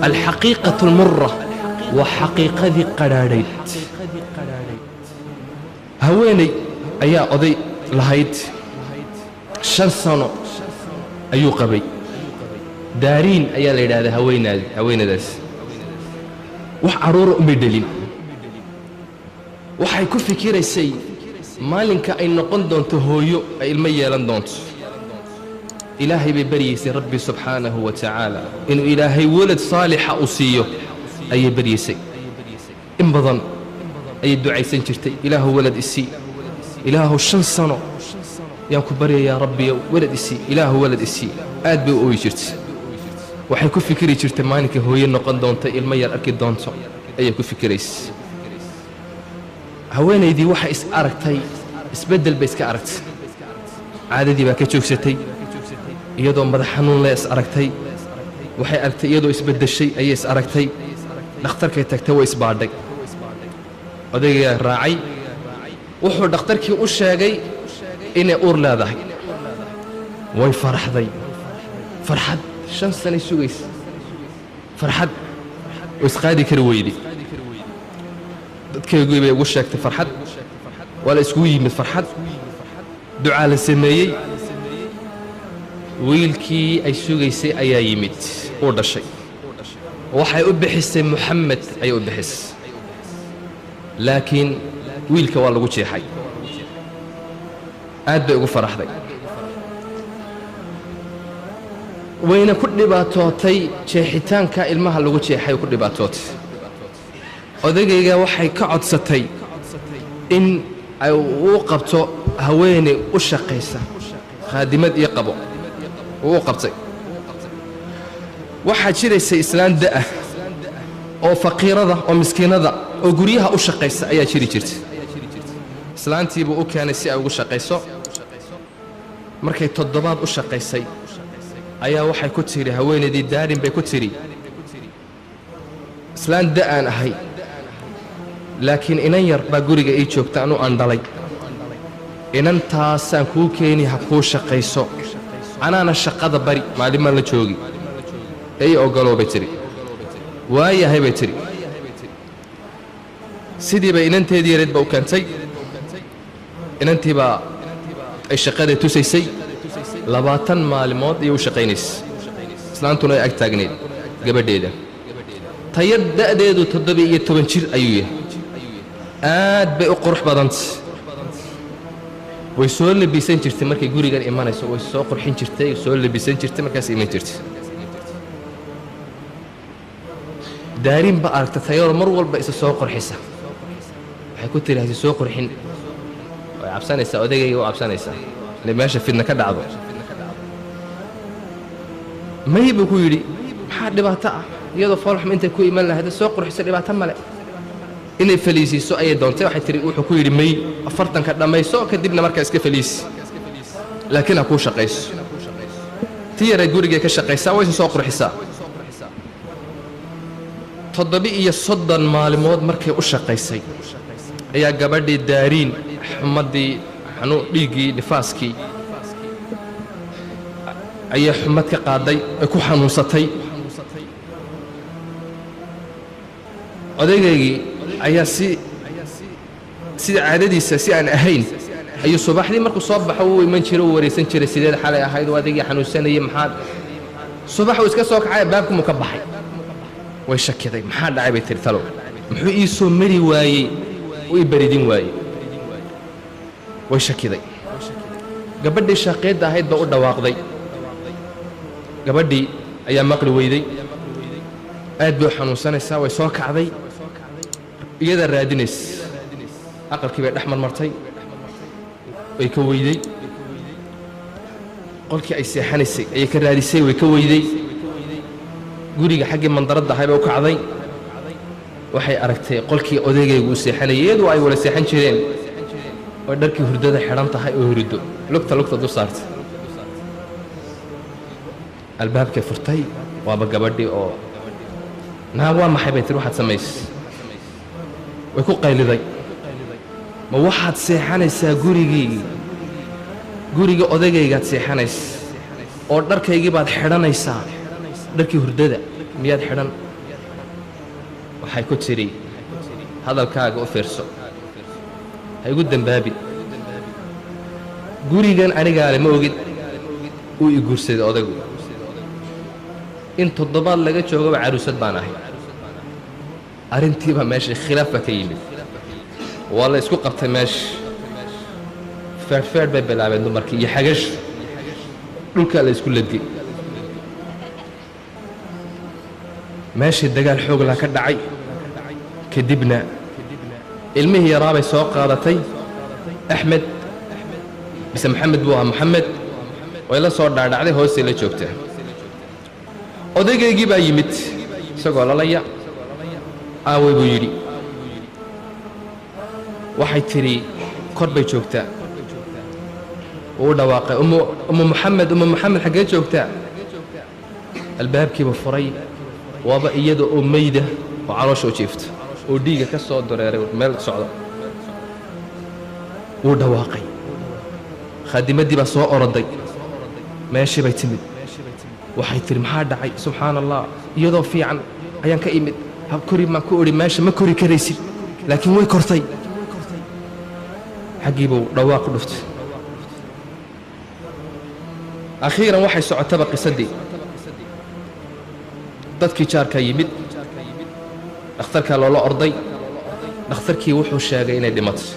الحقيقة المرة وحقيقة قراريت هويني أيا أضي لهيت 5 سنة أيو قبي دارين أيا ليلة هذا هوينا داس وحرور أمي دلين waxay ku fikiraysay maalinka ay noqon doonto hooyo ay ilmo yeelan doonto ilaahay bay bariyay rabbi subhanahu wa ta'ala inuu ilaahay walad saalixa u siiyo ay bariyay in badan ay ducaysan jirtay ilaahu walad isi ilaahu 5 sano yaan ku bariyay rabbi walad isi ilaahu walad isi aad bay u jirtay waxay ku fikiri jirtay maalinka hooyo noqon doonto ilmo yar arki doonto ay ku fikiraysay haweenaydii waxa is aragtay isbedel bay iska aragtay caadadii baa ka joogsatay iyadoo madax xanuun leh is aragtay waxay aragtay iyadoo isbedeshay ayay is aragtay dhakhtarkay tagtay way isbaadhay odayga raacay wuxuu dhakhtarkii u sheegay inay uur leedahay way faraxday farxad 5 sano sugays farxad isqaadi kari weydi dadkaygu bay ugu sheegtay farxad wala isku yimid farxad ducaa la sameeyay wiilkii ay sugaysay ayaa yimid oo dhashay waxay u bixisay Muhammad ay u bixisay laakiin wiilka waa lagu jeexay aad bay ugu faraxday wayna ku dhibaatootay jeexitaanka ilmaha lagu jeexay ku dhibaatootay odagayga waxay ka codsatay in ay u qabto haweeney u shaqaysa khaadimad iyo qabo oo qabtay waxa jiraysay islaan daa oo faqiirada oo miskiinada oo guriyaha u shaqaysa ayaa jirtay islaantiibu u keenay si ay ugu shaqayso markay 7 u shaqaysay ayaa waxay ku tiri haweeneydii daarin bay ku tiri islaan da'an ahay laakiin inan yar baa guriga ay joogta anu aan dhalay inantaasaan kuu keeni ha kuu shaqayso anaana shaqada bari maalin la joogi ay ogoloobay tiri waayahay bay tiri sidii bay inanteedii yareed ba u keentay inantii baa ay shaqada tusaysay 20 maalmood iyo u shaqaynaysay islaantuna ay ag taagneed gabadheeda tayad da'deedu 17 jir ayuu yahay aad bay u qurux badantay way soo labisan jirtay markay gurigan imanayso way soo qurxin jirtay soo labisan jirtay markaas iman jirtay daarin ba aragtay tayo mar walba isa soo qurxisa waxay ku tiraahday soo qurxin way cabsanaysa odagayga oo cabsanaysa le meesha fidna ka dhacdo maybu ku yiri maxaa dhibaato ah iyadoo foolxum inta ku iman lahayd soo qurxisa dhibaato male inay faliisiiso ayay doontay waxay tiri wuxuu ku yiri may 40 ka dhamayso kadibna markaa iska faliis laakiin ku shaqayso tiyara guriga ka shaqaysaa way soo qurxisaa 7 maalmood markay u shaqaysay ayaa gabadhii daariin xumadii xanuun dhiigii nifaaskii ayaa xumad ka qaaday ay ku xanuunsatay odaygii ayaa sida caadadiisa si aan ahayn ayuu subaxdii markuu soo baxo uu iman jiray oo wareeysan jiray sideed xalay ahayd wadigii xanuunsanayay maxaa subaxu iska soo kacay baabku mu ka baxay way shakiday maxaa dhacay bay tiri talo muxuu ii soo mari waayay oo baridin waayay way shakiday gabadhii shaqeeda ahayd ba u dhawaaqday gabadhii ayaa maqli weyday aad bay xanuunsanaysaa way soo kacday iyada raadinays aqalkii bay dhaxmar martay way ka weyday qolkii ay seexanaysay ay ka raadisay way ka weyday guriga xaqii mandaradda hayba u kacday waxay aragtay qolkii odagaygu seexanayay iyadoo ay wala seexan jireen oo dharkii hurdada xiran tahay oo hurdo lugta du saartay albaabka furtay waaba gabadhii oo naa waa maxay bay tiri waxaad samaysay way ku qayliday ma waxaad seexanaysaa guriga odagaygaad seexanaysaa oo dharkaygii baad xidhanaysaa dharkii hurdada miyaad xidhan waxay ku tidhi hadalkaaga u fiirso ha igu dembaabi gurigan anigaale ma ogid uu i guursaday odaygu in 7 laga joogaba caruusad baan ahay arrintiiba meesha khilaaf baa ka yimid waa la isku qabtay meesha feerfeer bay bilaabeen dumarkii iyo xagash dhulkaa la isku ladgay meeshii dagaal xoog laa ka dhacay kadibna ilmihii yaraa bay soo qaadatay axmed bise maxamed buu ahaa maxamed way la soo dhaadhacday hoostay la joogtaa odaygaygii baa yimid isagoo lalaya aaway buu yidhi waxay tidhi kor bay joogtaa wuu dhawaaqay ummu maxamed xaggee joogtaa albaabkiiba furay waaba iyada oo mayda oo caloosha u jiifta oo dhiiga ka soo dareeray meel socda wuu dhawaaqay khaadimaddii baa soo oroday meeshii bay timid waxay tidhi maxaa dhacay subxaana allah iyadoo fiican ayaan ka imid hab kori maan ku odhi meesha ma kori karaysid laakiin way kortay xaggii buu dhawaaq ku dhuftay akhiiran waxay socotaba qisadii dadkii jaarkaa yimid dhakhtarkaa loola orday dhakhtarkii wuxuu sheegay inay dhimatay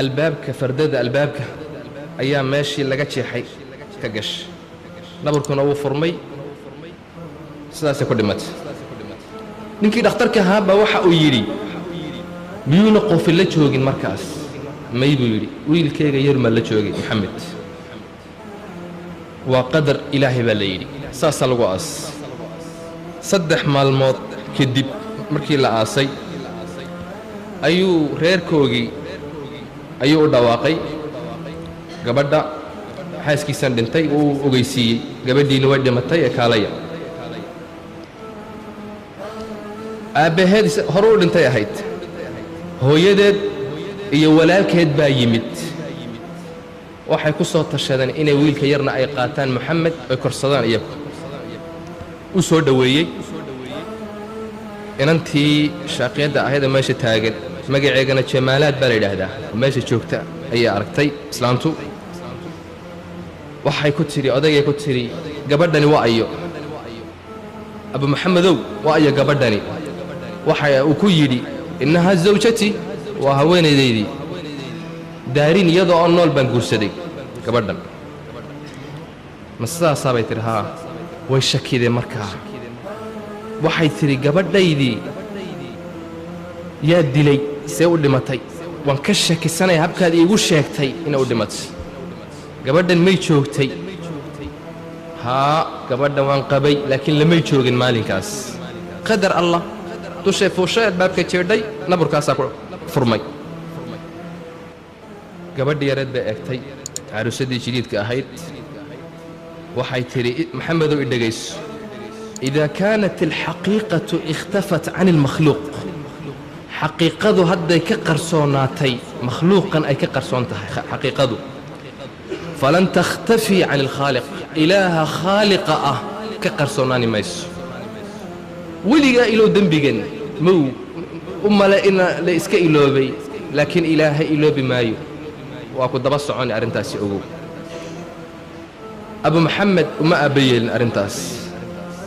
albaabka fardada albaabka ayaa meeshii laga jeexay ka gashay nabarkuna wuu furmay sidaasay ku dhimatay ninkii dhakhtarka ahaabaa waxa uu yidhi miyuuna qofin la joogin markaas may buu yidhi wiilkayga yarmaa la joogay maxamed waa qadar ilaahay baa la yidhi saasaa lagu aas 3 maalmood kadib markii la aasay ayuu reerkoogii ayuu u dhawaaqay gabadha xaaskiisan dhintay uu ogeysiiyey gabadhiina way dhimatay ee kaalaya aabbaheed hore u dhintay ahayd hooyadeed iyo walaalkeed baa yimid waxay ku soo tashadeen inay wiilka yarna ay qaataan maxamed ay korsadaan iyagu u soo dhoweeyey inantii shaaqiyadda ahayd oo meesha taagan magaceegana jamaalaad baa la yidhaahdaa oo meesha joogta ayay aragtay islaamtu waxay ku tidhi odaygay ku tidhi gabadhani waa ayo abu maxamedow waa ayo gabadhani waxa uu ku yidhi innahaa zawjatii waa haweenaydaydii daarin iyadoo oo nool baan guursaday gabadhan ma sidaasaa bay tidhi haa way shakideen markaa waxay tidhi gabadhaydii yaa dilay see u dhimatay waan ka shakisanaya habkaad iigu sheegtay inay u dhimatay gabadhan may joogtay haa gabadhan waan qabay laakiin lamay joogin maalinkaas qadar allah dushay fuushay albaabka jeedhay naburkaasaa ku furmay gabadhii yareed bay eegtay caruusadii jadiidka ahayd waxay tidhi maxamedow i dhegayso idaa kaanat alxaqiiqatu ikhtafat can almakhluuq xaqiiqadu hadday ka qarsoonaatay makhluuqan ay ka qarsoon tahay xaqiiqadu falan takhtafii can alkhaaliq ilaaha khaaliqa ah ka qarsoonaani mayso weligaa ilow dembigan mow u male in la iska iloobay laakiin ilaahay iloobi maayo waa ku daba soconi arrintaasi ogow abu maxamed uma aabbayeelin arrintaas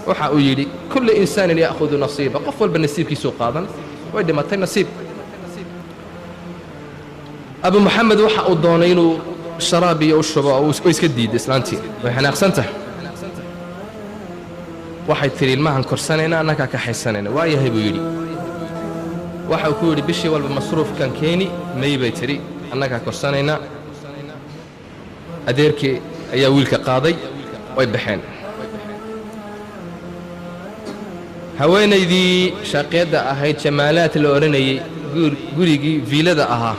waxa uu yidhi kullu insaanin ya'khudu nasiiba qof walba nasiibkiisuu qaadan way dhimatay nasiib abu maxamed waxa uu doonay inuu sharaab iyo u shubo oo iska diiday islaantii way xanaaqsan tahay waxay tidhi ilmahan korsanayna annagaa kaxaysanayna waa yahay buu yidhi waxa uu ku yidhi bishii walba masruufkan keeni may bay tidhi annagaa korsanayna adeerkii ayaa wiilka qaaday way baxeen haweenaydii shaaqiyadda ahayd jamaalaad la odhanayay gurigii viilada ahaa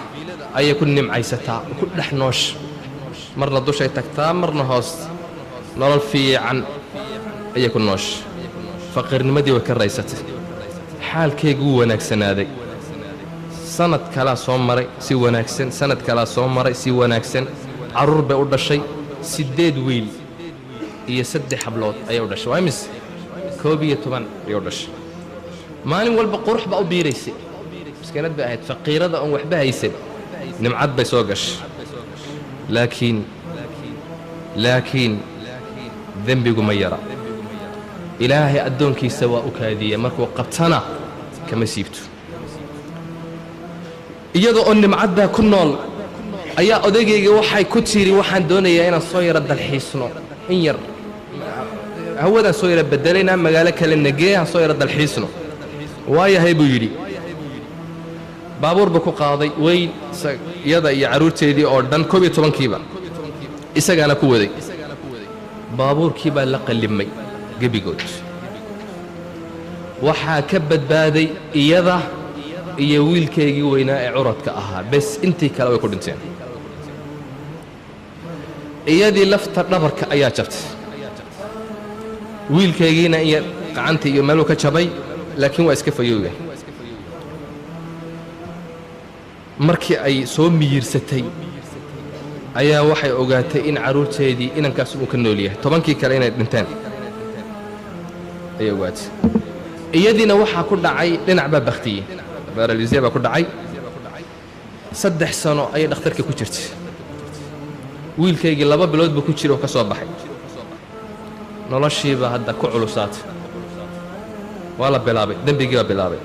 ayay ku nimcaysataa ku dhex noosh marna dushay tagtaa marna hoos nolol fiican ayay ku noosh faqiirnimadii way ka raysatay xaalkeegu wuu wanaagsanaaday sanad kalaa soo maray si wanaagsan sanad kalaa soo maray si wanaagsan carruur bay u dhashay 8 wiil iyo 3 hablood ayuu dhashay waa imis 11 ayuu dhashay maalin walba qurux baa u biiraysay miskiinad bay ahayd faqiirada oo waxba haysan nimcad bay soo gashay laakiin dembigu ma yara ilaahay addoonkiisa waa u kaadiyey markuu qabtana kama siibto iyadoo oo nimcaddaa ku nool ayaa odagayga waxay ku tiri waxaan doonayaa inaan soo yara dalxiisno in yar hawadaan soo yara bedelaynaa magaalo kale nagee aan soo yara dalxiisno waayahay buu yidhi baabuur buu ku qaaday weyn iyada iyo carruurteedii oo dhan 11kiiba isagaana ku waday baabuurkii baa la qallimay gebigood waxaa ka badbaaday iyada iyo wiilkaygii weynaa ee curadka ahaa bes intii kale way ku dhinteen iyadii lafta dhabarka ayaa jabtay wiilkaygiina iyo gacantii iyo meeluu ka jabay laakiin waa iska fayowga markii ay soo miyirsatay ayaa waxay ogaatay in carruurteedii inankaas uu ka nool yahay 10kii kale inay dhinteen ayay ogaatay iyadiina waxaa ku dhacay dhinac baa baktiyey baralisiya baa ku dhacay 3 sano ayay dhakhtarka ku jirtay wiilkaygii 2 bilood buu ku jiro ka soo baxay noloshiiba hadda ku culusaatay waa la bilaabay dembigii baa bilaabay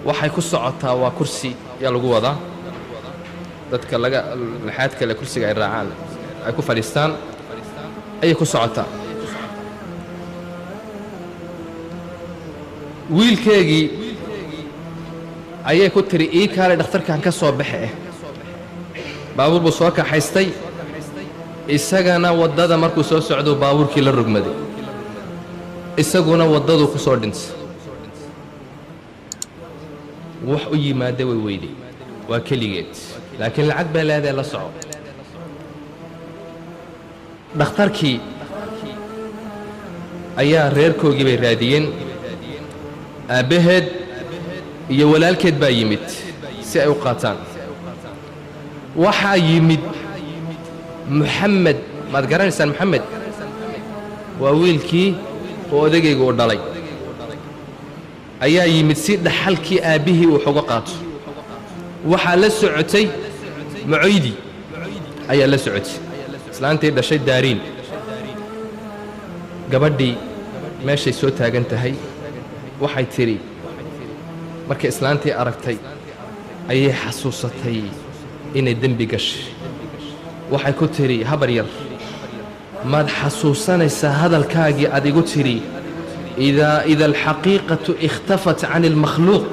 waxay ku socotaa waa kursi yaa lagu wadaa dadka laxaad kale kursiga ay raacaan ay ku fadhiistaan ayay ku socotaa wiilkeegii ayay ku tiri ii kaale dhakhtarkan ka soo baxe baabuur buu soo kaxaystay isagana waddada markuu soo socdo baabuurkii la rogmaday isaguna waddaduu ku soo dhintay wax u yimaada way weyday waa keligeed laakiin lacag baa leedahay la soco dhakhtarkii ayaa reerkoogii bay raadiyeen aabbaheed iyo walaalkeed baa yimid si ay u qaataan waxaa yimid muxamed maad garanaysaan muxamed waa wiilkii oo odagayga u dhalay ayaa yimid si dhaxalkii aabbihii uu uga qaato waxaa la socotay mucoydi ayaa la socotay islaantii dhashay daariin gabadhii meeshay soo taagan tahay waxay tidhi markay islaantii aragtay ayay xasuusatay inay dembi gashay waxay ku tidhi habar yar maad xasuusanaysaa hadalkaagii aad igu tidhi إذا الحقيقة اختفت عن المخلوق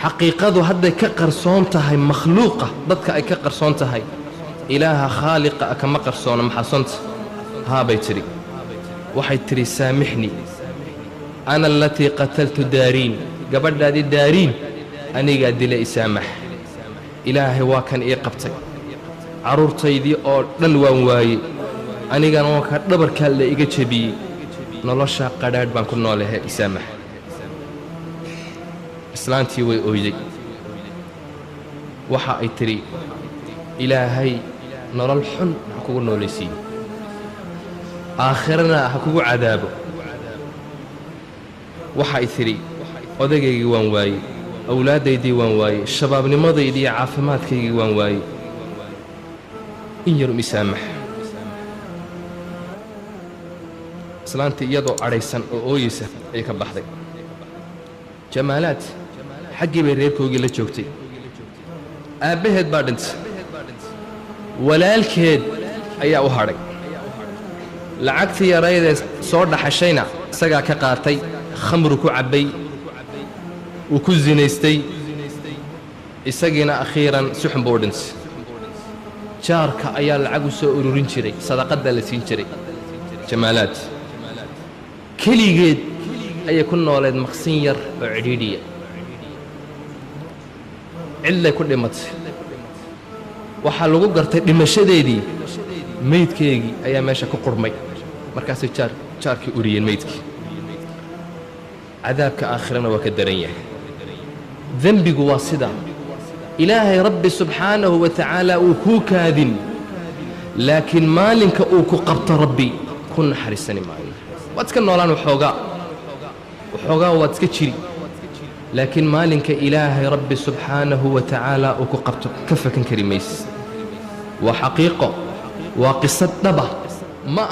حقيقة هذا كقرصون تهي مخلوقة ضدك أي كقرصون تهي إله خالق أكما قرصون محصنت ها بيتري وحي تري سامحني أنا التي قتلت دارين قبل هذه دارين أني قد لي سامح إلهي واكن إيه قبتي عرورتي دي أو نلوان واي أني قان واكن دبر كالي إيجا تشبي nolosha qadhaadh baan ku noolahay isaamax islaantii way ooyday waxa ay tiri ilaahay nolol xun ha kugu noolaysiiyo aakhirana ha kugu cadaabo waxa ay tiri odagaygii waan waayey awlaadaydii waan waayey shabaabnimadaydii iyo caafimaadkaygii waan waayey in yarum isaamax islaantii iyadoo cadhaysan oo ooyeysa ayay ka baxday jamaalaad xaggii bay reerkoogii la joogtay aabbaheed baa dhintay walaalkeed ayaa u hadhay lacagtii yaraydee soo dhaxashayna isagaa ka qaatay khamru ku cabbay wuu ku sinaystay isagiina akhiiran si xun buu u dhintay jaarka ayaa lacag u soo ururin jiray sadaqadda la siin jiray jamaalaad keligeed ayay ku nooleed maqsin yar oo cidhiidhiya cidlay ku dhimatay waxaa lagu gartay dhimashadeedii meydkeegii ayaa meesha ku qurmay markaasay jaarkii uriyeen meydkii cadaabka aakhirana waa ka daran yahay dembigu waa sidaa ilaahay rabbi subxaanahu wa tacaala uu kuu kaadin laakiin maalinka uu ku qabto rabbi ku naxariisani maayo waad iska noolaan waxoogaa waad iska jiri laakiin maalinka ilaahay rabbi subxaanahu wa tacaala uu ku qabto ka fakan kari maysid waa xaqiiqo waa qisad dhaba ma